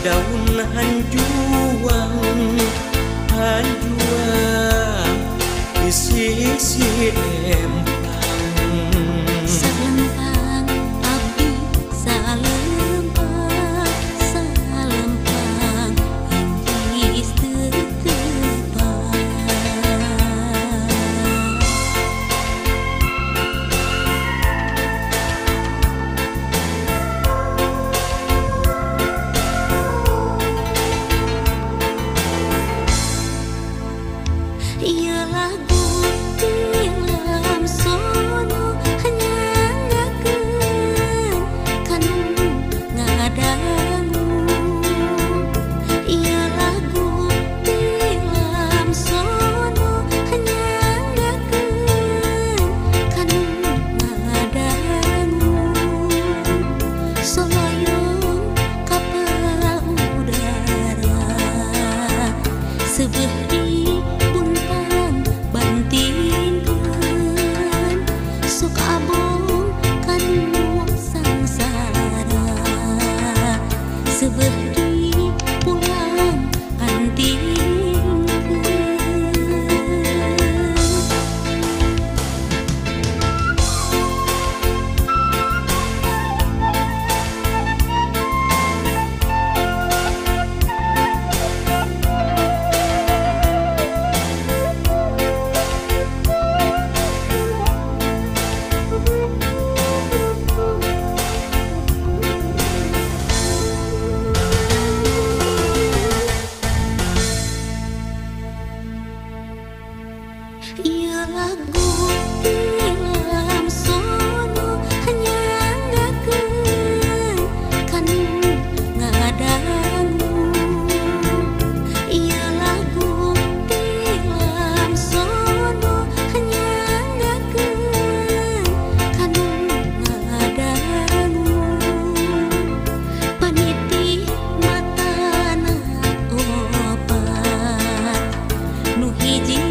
daun hanjuang di sisi empang. Salempang abdi salempang salempang henteu tetepang. Ieu lagu tilam sono nyanggakeun kanu ngadangu. Ieu lagu tilam sono nyanggakeun kanu ngadangu. Soloyong ka udara seubeuh bantingkeun sok abong kanu sangsara seubeuh di pulang antingkeun. Ieu lagu tilam sono nyanggakeun kanu ngadangu. Ieu lagu tilam sono nyanggakeun kanu ngadangu. Paniti matana opat nu hiji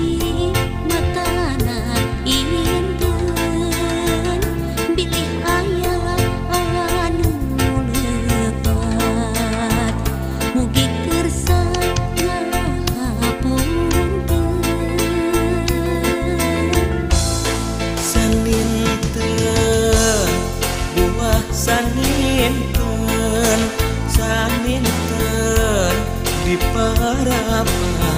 saninten di parapan.